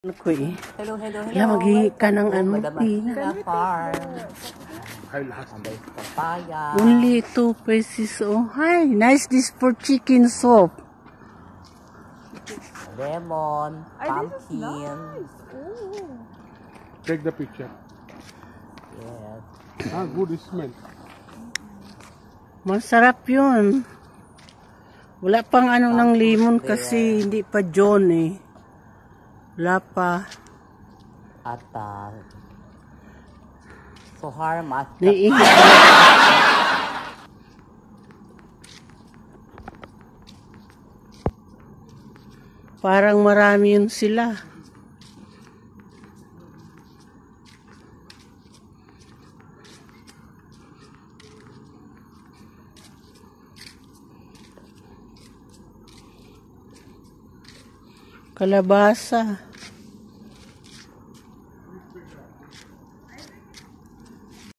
Ko eh. Hello. Kaya maghihi ka ng ano eh. Papaya. Only 2 pesos. Oh, hi. Nice dish for chicken soup. Lemon. Pumpkin. Take the picture. Yes. Good smell. Masarap yun. Wala pang ano ng limon kasi hindi pa John eh. Wala pa. At Sohar Parang marami yun sila. Kalabasa.